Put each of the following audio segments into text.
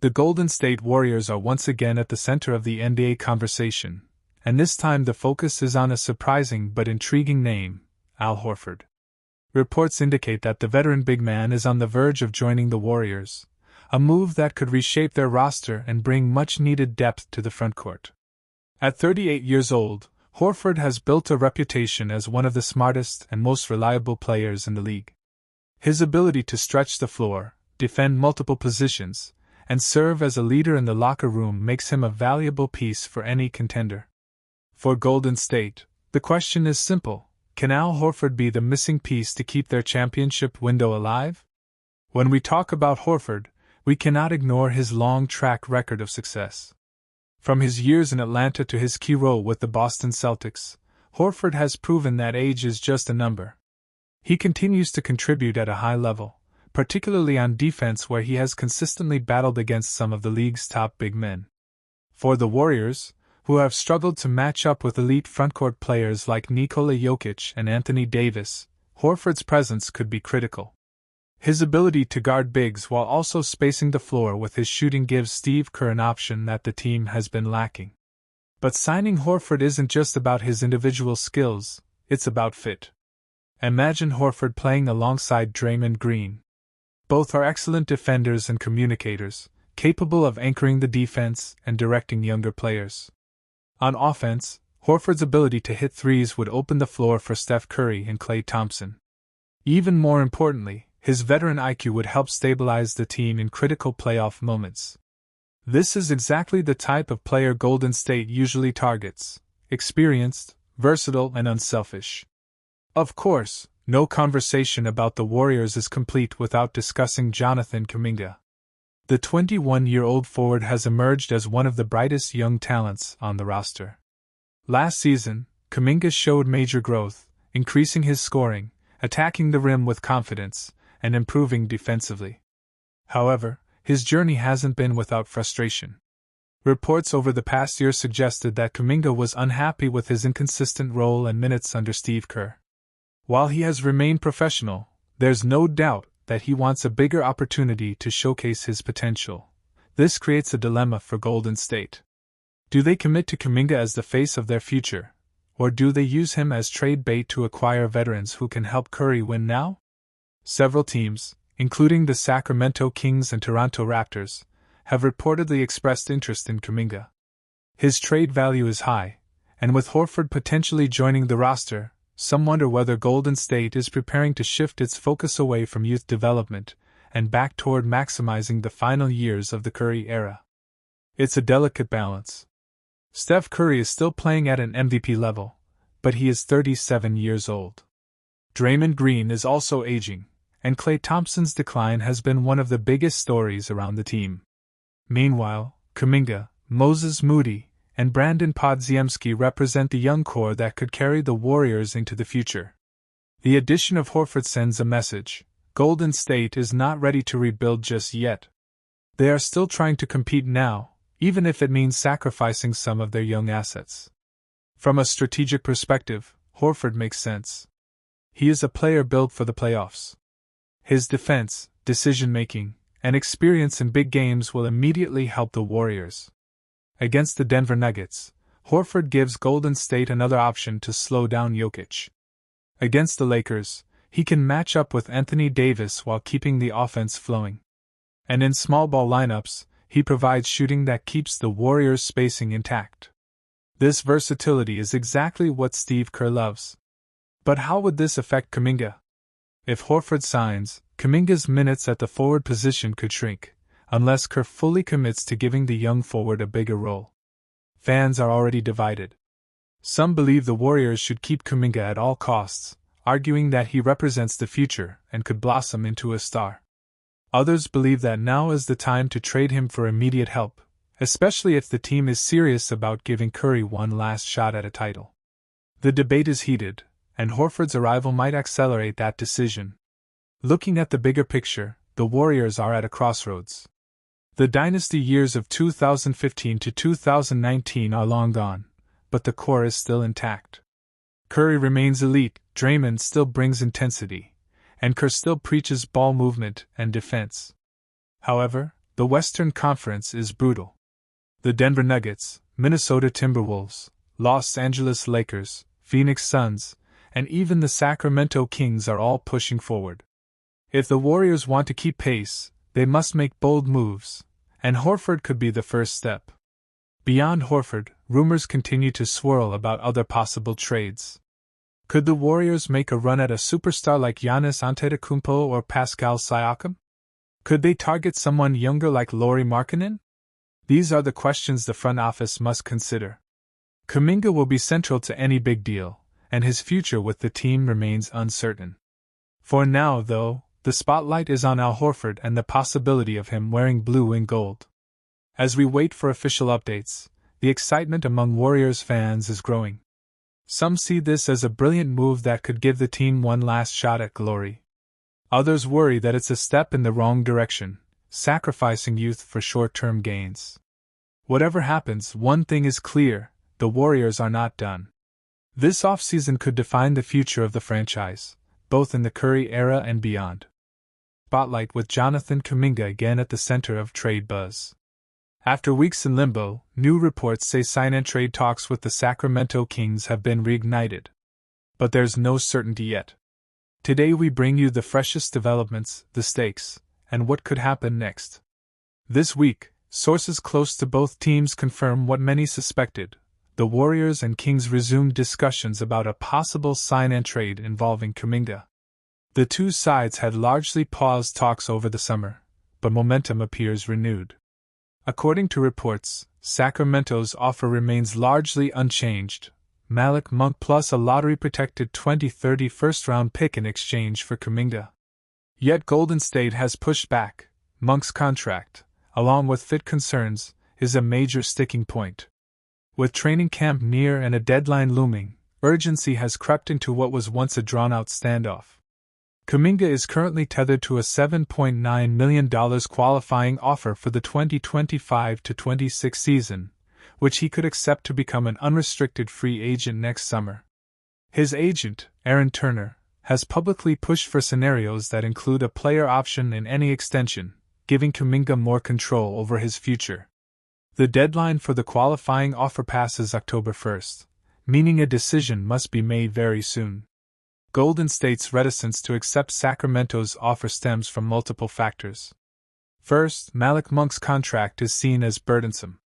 The Golden State Warriors are once again at the center of the NBA conversation, and this time the focus is on a surprising but intriguing name, Al Horford. Reports indicate that the veteran big man is on the verge of joining the Warriors, a move that could reshape their roster and bring much-needed depth to the frontcourt. At 38 years old, Horford has built a reputation as one of the smartest and most reliable players in the league. His ability to stretch the floor, defend multiple positions, and serve as a leader in the locker room makes him a valuable piece for any contender. For Golden State, the question is simple: can Al Horford be the missing piece to keep their championship window alive? When we talk about Horford, we cannot ignore his long track record of success. From his years in Atlanta to his key role with the Boston Celtics, Horford has proven that age is just a number. He continues to contribute at a high level, particularly on defense where he has consistently battled against some of the league's top big men. For the Warriors, who have struggled to match up with elite frontcourt players like Nikola Jokic and Anthony Davis, Horford's presence could be critical. His ability to guard bigs while also spacing the floor with his shooting gives Steve Kerr an option that the team has been lacking. But signing Horford isn't just about his individual skills, it's about fit. Imagine Horford playing alongside Draymond Green. Both are excellent defenders and communicators, capable of anchoring the defense and directing younger players. On offense, Horford's ability to hit threes would open the floor for Steph Curry and Klay Thompson. Even more importantly, his veteran IQ would help stabilize the team in critical playoff moments. This is exactly the type of player Golden State usually targets: experienced, versatile, and unselfish. Of course, no conversation about the Warriors is complete without discussing Jonathan Kuminga. The 21-year-old forward has emerged as one of the brightest young talents on the roster. Last season, Kuminga showed major growth, increasing his scoring, attacking the rim with confidence, and improving defensively. However, his journey hasn't been without frustration. Reports over the past year suggested that Kuminga was unhappy with his inconsistent role and minutes under Steve Kerr. While he has remained professional, there's no doubt that he wants a bigger opportunity to showcase his potential. This creates a dilemma for Golden State. Do they commit to Kuminga as the face of their future, or do they use him as trade bait to acquire veterans who can help Curry win now? Several teams, including the Sacramento Kings and Toronto Raptors, have reportedly expressed interest in Kuminga. His trade value is high, and with Horford potentially joining the roster, some wonder whether Golden State is preparing to shift its focus away from youth development and back toward maximizing the final years of the Curry era. It's a delicate balance. Steph Curry is still playing at an MVP level, but he is 37 years old. Draymond Green is also aging, and Klay Thompson's decline has been one of the biggest stories around the team. Meanwhile, Kuminga, Moses Moody, and Brandon Podziemski represent the young core that could carry the Warriors into the future. The addition of Horford sends a message: Golden State is not ready to rebuild just yet. They are still trying to compete now, even if it means sacrificing some of their young assets. From a strategic perspective, Horford makes sense. He is a player built for the playoffs. His defense, decision-making, and experience in big games will immediately help the Warriors. Against the Denver Nuggets, Horford gives Golden State another option to slow down Jokic. Against the Lakers, he can match up with Anthony Davis while keeping the offense flowing. And in small ball lineups, he provides shooting that keeps the Warriors' spacing intact. This versatility is exactly what Steve Kerr loves. But how would this affect Kuminga? If Horford signs, Kuminga's minutes at the forward position could shrink, unless Kerr fully commits to giving the young forward a bigger role. Fans are already divided. Some believe the Warriors should keep Kuminga at all costs, arguing that he represents the future and could blossom into a star. Others believe that now is the time to trade him for immediate help, especially if the team is serious about giving Curry one last shot at a title. The debate is heated, and Horford's arrival might accelerate that decision. Looking at the bigger picture, the Warriors are at a crossroads. The dynasty years of 2015 to 2019 are long gone, but the core is still intact. Curry remains elite, Draymond still brings intensity, and Kerr still preaches ball movement and defense. However, The Western Conference is brutal. The Denver Nuggets, Minnesota Timberwolves, Los Angeles Lakers, Phoenix Suns, and even the Sacramento Kings are all pushing forward. If the Warriors want to keep pace, they must make bold moves, and Horford could be the first step. Beyond Horford, rumors continue to swirl about other possible trades. Could the Warriors make a run at a superstar like Giannis Antetokounmpo or Pascal Siakam? Could they target someone younger like Lauri Markkanen? These are the questions the front office must consider. Kuminga will be central to any big deal, and his future with the team remains uncertain. For now, though, the spotlight is on Al Horford and the possibility of him wearing blue and gold. As we wait for official updates, the excitement among Warriors fans is growing. Some see this as a brilliant move that could give the team one last shot at glory. Others worry that it's a step in the wrong direction, sacrificing youth for short-term gains. Whatever happens, one thing is clear: the Warriors are not done. This offseason could define the future of the franchise, both in the Curry era and beyond. Spotlight with Jonathan Kuminga again at the center of trade buzz. After weeks in limbo, new reports say sign-and-trade talks with the Sacramento Kings have been reignited. But there's no certainty yet. Today we bring you the freshest developments, the stakes, and what could happen next. This week, sources close to both teams confirm what many suspected: the Warriors and Kings resumed discussions about a possible sign-and-trade involving Kuminga. The two sides had largely paused talks over the summer, but momentum appears renewed. According to reports, Sacramento's offer remains largely unchanged: Malik Monk plus a lottery-protected 2030 first-round pick in exchange for Kuminga. Yet Golden State has pushed back. Monk's contract, along with fit concerns, is a major sticking point. With training camp near and a deadline looming, urgency has crept into what was once a drawn-out standoff. Kuminga is currently tethered to a $7.9 million qualifying offer for the 2025-26 season, which he could accept to become an unrestricted free agent next summer. His agent, Aaron Turner, has publicly pushed for scenarios that include a player option in any extension, giving Kuminga more control over his future. The deadline for the qualifying offer passes October 1st, meaning a decision must be made very soon. Golden State's reticence to accept Sacramento's offer stems from multiple factors. First, Malik Monk's contract is seen as burdensome.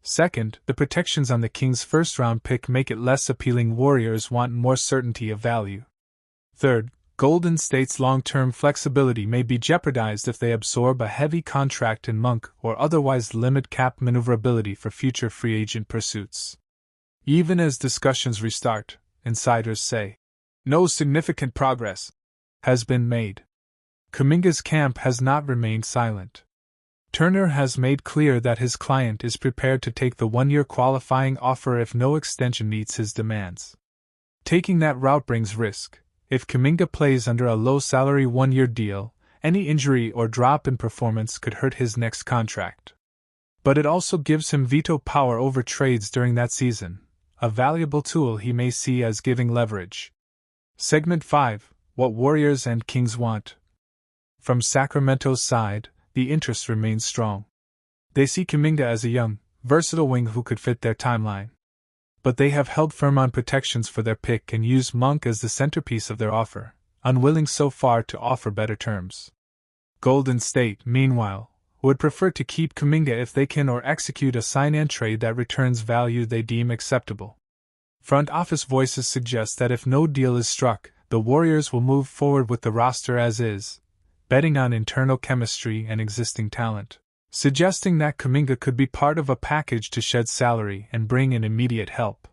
Second, the protections on the Kings' first-round pick make it less appealing. Warriors want more certainty of value. Third, Golden State's long-term flexibility may be jeopardized if they absorb a heavy contract in Monk or otherwise limit cap maneuverability for future free agent pursuits. Even as discussions restart, insiders say no significant progress has been made. Kuminga's camp has not remained silent. Turner has made clear that his client is prepared to take the one-year qualifying offer if no extension meets his demands. Taking that route brings risk. If Kuminga plays under a low-salary one-year deal, any injury or drop in performance could hurt his next contract. But it also gives him veto power over trades during that season, a valuable tool he may see as giving leverage. Segment 5: What Warriors and Kings Want. From Sacramento's side, the interest remains strong. They see Kuminga as a young, versatile wing who could fit their timeline. But they have held firm on protections for their pick and used Monk as the centerpiece of their offer, unwilling so far to offer better terms. Golden State, meanwhile, would prefer to keep Kuminga if they can or execute a sign-and-trade that returns value they deem acceptable. Front office voices suggest that if no deal is struck, the Warriors will move forward with the roster as is, betting on internal chemistry and existing talent, suggesting that Kuminga could be part of a package to shed salary and bring in immediate help.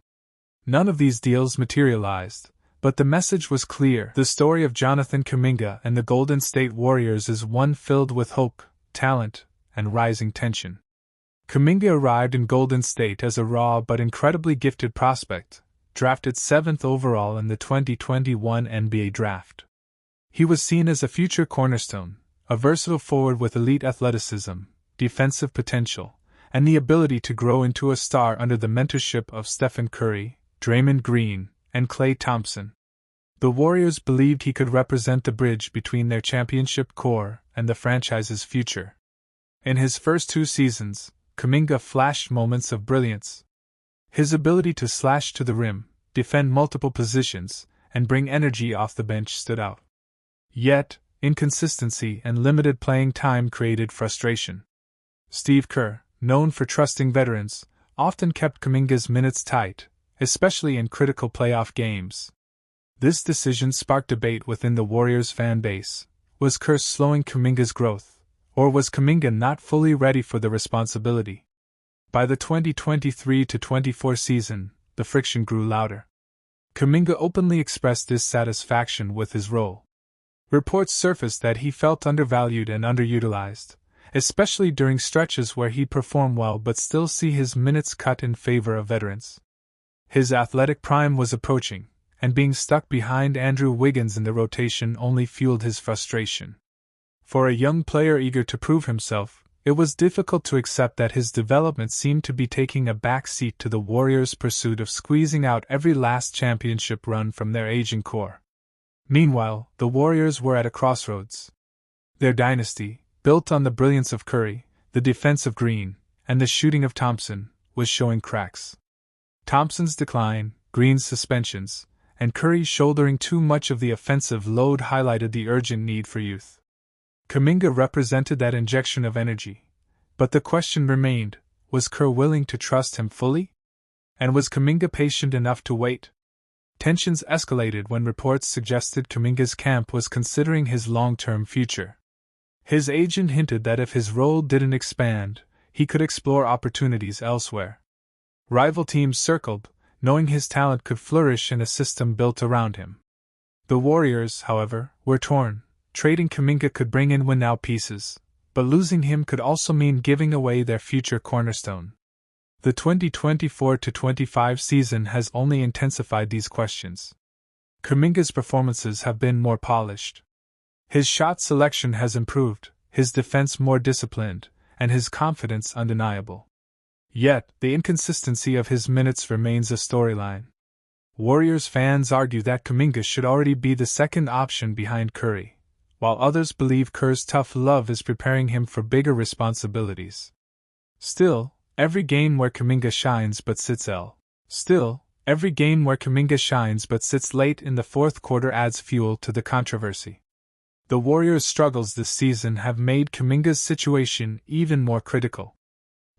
None of these deals materialized, but the message was clear. The story of Jonathan Kuminga and the Golden State Warriors is one filled with hope, talent, and rising tension. Kuminga arrived in Golden State as a raw but incredibly gifted prospect, drafted 7th overall in the 2021 NBA Draft. He was seen as a future cornerstone, a versatile forward with elite athleticism, defensive potential, and the ability to grow into a star under the mentorship of Stephen Curry, Draymond Green, and Klay Thompson. The Warriors believed he could represent the bridge between their championship core and the franchise's future. In his first 2 seasons, Kuminga flashed moments of brilliance. His ability to slash to the rim, defend multiple positions, and bring energy off the bench stood out. Yet, inconsistency and limited playing time created frustration. Steve Kerr, known for trusting veterans, often kept Kuminga's minutes tight, especially in critical playoff games. This decision sparked debate within the Warriors fan base. Was Kerr slowing Kuminga's growth, or was Kuminga not fully ready for the responsibility? By the 2023-24 season, the friction grew louder. Kuminga openly expressed dissatisfaction with his role. Reports surfaced that he felt undervalued and underutilized, especially during stretches where he performed well but still see his minutes cut in favor of veterans. His athletic prime was approaching, and being stuck behind Andrew Wiggins in the rotation only fueled his frustration. For a young player eager to prove himself, it was difficult to accept that his development seemed to be taking a back seat to the Warriors' pursuit of squeezing out every last championship run from their aging core. Meanwhile, the Warriors were at a crossroads. Their dynasty, built on the brilliance of Curry, the defense of Green, and the shooting of Thompson, was showing cracks. Thompson's decline, Green's suspensions, and Curry shouldering too much of the offensive load highlighted the urgent need for youth. Kuminga represented that injection of energy, but the question remained, was Kerr willing to trust him fully? And was Kuminga patient enough to wait? Tensions escalated when reports suggested Kuminga's camp was considering his long-term future. His agent hinted that if his role didn't expand, he could explore opportunities elsewhere. Rival teams circled, knowing his talent could flourish in a system built around him. The Warriors, however, were torn. Trading Kuminga could bring in win-now pieces, but losing him could also mean giving away their future cornerstone. The 2024-25 season has only intensified these questions. Kuminga's performances have been more polished. His shot selection has improved, his defense more disciplined, and his confidence undeniable. Yet, the inconsistency of his minutes remains a storyline. Warriors fans argue that Kuminga should already be the second option behind Curry, while others believe Kerr's tough love is preparing him for bigger responsibilities. Still, every game where Kuminga shines but sits late in the fourth quarter adds fuel to the controversy. The Warriors' struggles this season have made Kuminga's situation even more critical.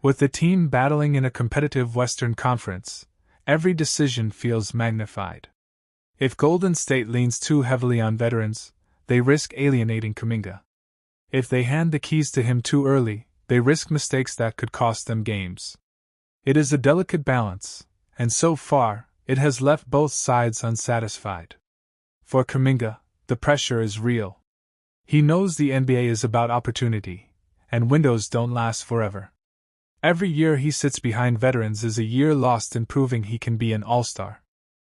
With the team battling in a competitive Western Conference, every decision feels magnified. If Golden State leans too heavily on veterans, they risk alienating Kuminga. If they hand the keys to him too early, they risk mistakes that could cost them games. It is a delicate balance, and so far, it has left both sides unsatisfied. For Kuminga, the pressure is real. He knows the NBA is about opportunity, and windows don't last forever. Every year he sits behind veterans is a year lost in proving he can be an all-star.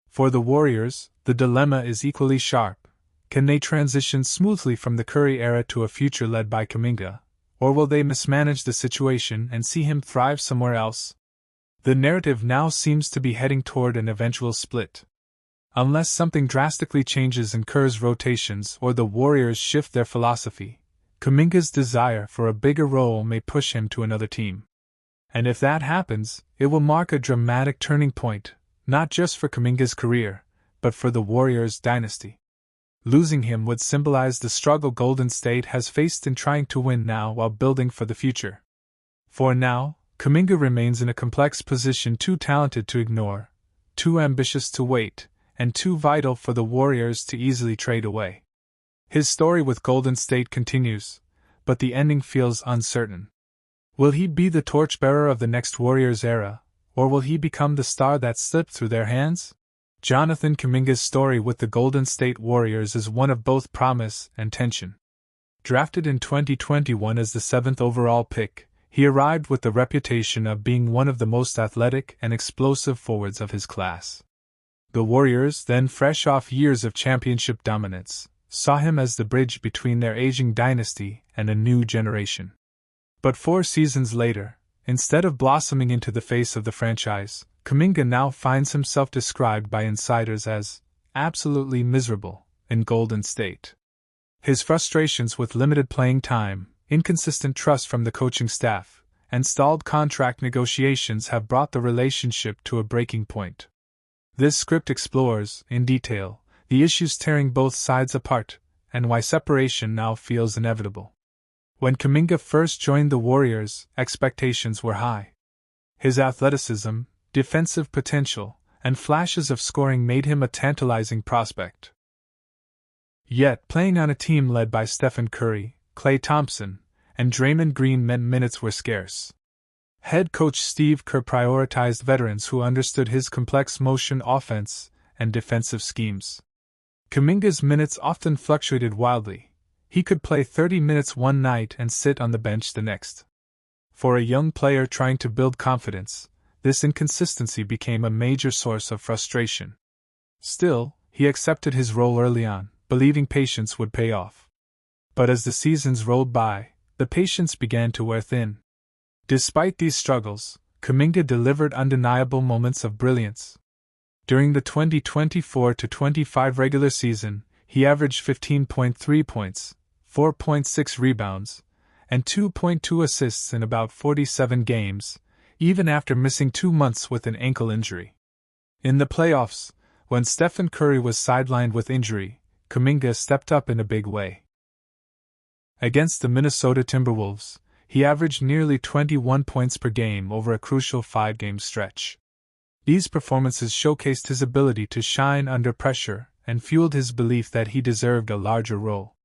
For the Warriors, the dilemma is equally sharp. Can they transition smoothly from the Curry era to a future led by Kuminga, or will they mismanage the situation and see him thrive somewhere else? The narrative now seems to be heading toward an eventual split. Unless something drastically changes in Kerr's rotations or the Warriors shift their philosophy, Kuminga's desire for a bigger role may push him to another team. And if that happens, it will mark a dramatic turning point, not just for Kuminga's career, but for the Warriors' dynasty. Losing him would symbolize the struggle Golden State has faced in trying to win now while building for the future. For now, Kuminga remains in a complex position, too talented to ignore, too ambitious to wait, and too vital for the Warriors to easily trade away. His story with Golden State continues, but the ending feels uncertain. Will he be the torchbearer of the next Warriors era, or will he become the star that slipped through their hands? Jonathan Kuminga's story with the Golden State Warriors is one of both promise and tension. Drafted in 2021 as the 7th overall pick, he arrived with the reputation of being one of the most athletic and explosive forwards of his class. The Warriors, then fresh off years of championship dominance, saw him as the bridge between their aging dynasty and a new generation. But 4 seasons later, instead of blossoming into the face of the franchise, Kuminga now finds himself described by insiders as absolutely miserable in Golden State. His frustrations with limited playing time, inconsistent trust from the coaching staff, and stalled contract negotiations have brought the relationship to a breaking point. This script explores, in detail, the issues tearing both sides apart, and why separation now feels inevitable. When Kuminga first joined the Warriors, expectations were high. His athleticism, defensive potential, and flashes of scoring made him a tantalizing prospect. Yet, playing on a team led by Stephen Curry, Klay Thompson, and Draymond Green meant minutes were scarce. Head coach Steve Kerr prioritized veterans who understood his complex motion offense and defensive schemes. Kuminga's minutes often fluctuated wildly. He could play 30 minutes one night and sit on the bench the next. For a young player trying to build confidence, this inconsistency became a major source of frustration. Still, he accepted his role early on, believing patience would pay off. But as the seasons rolled by, the patience began to wear thin. Despite these struggles, Kuminga delivered undeniable moments of brilliance. During the 2024-25 regular season, he averaged 15.3 points, 4.6 rebounds, and 2.2 assists in about 47 games, even after missing 2 months with an ankle injury. In the playoffs, when Stephen Curry was sidelined with injury, Kuminga stepped up in a big way. Against the Minnesota Timberwolves, he averaged nearly 21 points per game over a crucial 5-game stretch. These performances showcased his ability to shine under pressure and fueled his belief that he deserved a larger role.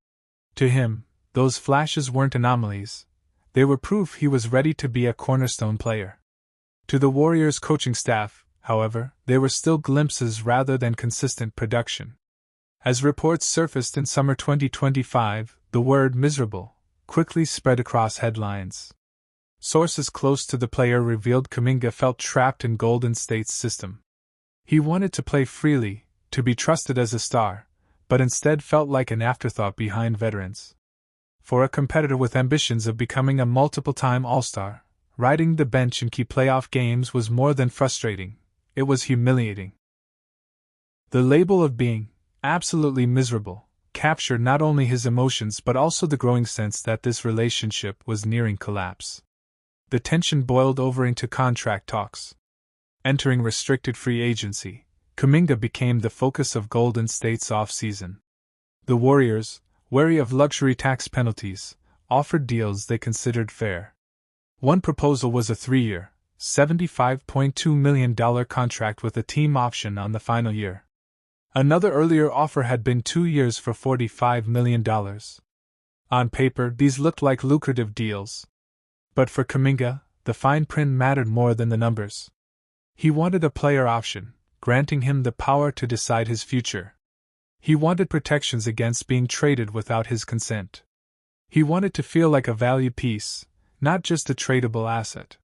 To him, those flashes weren't anomalies. They were proof he was ready to be a cornerstone player. To the Warriors' coaching staff, however, they were still glimpses rather than consistent production. As reports surfaced in summer 2025, the word "miserable" quickly spread across headlines. Sources close to the player revealed Kuminga felt trapped in Golden State's system. He wanted to play freely, to be trusted as a star, but instead felt like an afterthought behind veterans. For a competitor with ambitions of becoming a multiple-time All-Star, riding the bench in key playoff games was more than frustrating, it was humiliating. The label of being absolutely miserable captured not only his emotions but also the growing sense that this relationship was nearing collapse. The tension boiled over into contract talks. Entering restricted free agency, Kuminga became the focus of Golden State's off-season. The Warriors, wary of luxury tax penalties, offered deals they considered fair. One proposal was a 3-year, $75.2 million contract with a team option on the final year. Another earlier offer had been 2 years for $45 million. On paper, these looked like lucrative deals. But for Kuminga, the fine print mattered more than the numbers. He wanted a player option, granting him the power to decide his future. He wanted protections against being traded without his consent. He wanted to feel like a value piece, not just a tradable asset.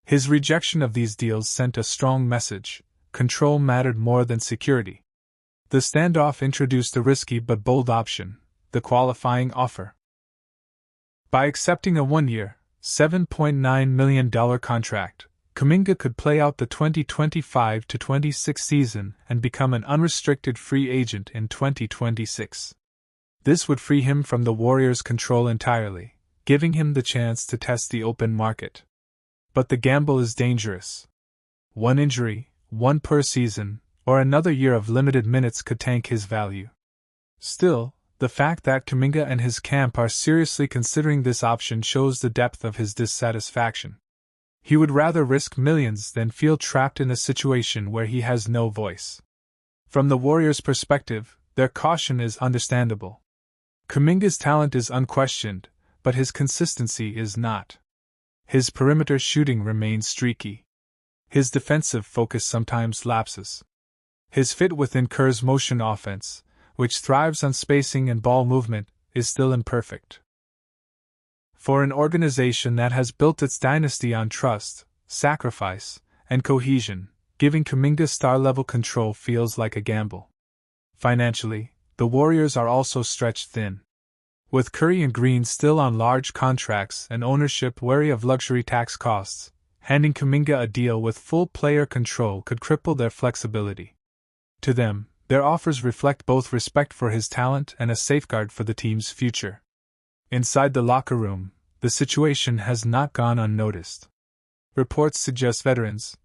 His rejection of these deals sent a strong message: control mattered more than security. The standoff introduced a risky but bold option: the qualifying offer. By accepting a 1-year, $7.9 million contract, Kuminga could play out the 2025-26 season and become an unrestricted free agent in 2026. This would free him from the Warriors' control entirely, giving him the chance to test the open market. But the gamble is dangerous. One injury, one per season, or another year of limited minutes could tank his value. Still, the fact that Kuminga and his camp are seriously considering this option shows the depth of his dissatisfaction. He would rather risk millions than feel trapped in a situation where he has no voice. From the Warriors' perspective, their caution is understandable. Kuminga's talent is unquestioned, but his consistency is not. His perimeter shooting remains streaky. His defensive focus sometimes lapses. His fit within Kerr's motion offense, which thrives on spacing and ball movement, is still imperfect. For an organization that has built its dynasty on trust, sacrifice, and cohesion, giving Kuminga star-level control feels like a gamble. Financially, the Warriors are also stretched thin. With Curry and Green still on large contracts and ownership wary of luxury tax costs, handing Kuminga a deal with full player control could cripple their flexibility. To them, their offers reflect both respect for his talent and a safeguard for the team's future. Inside the locker room, the situation has not gone unnoticed. Reports suggest veterans,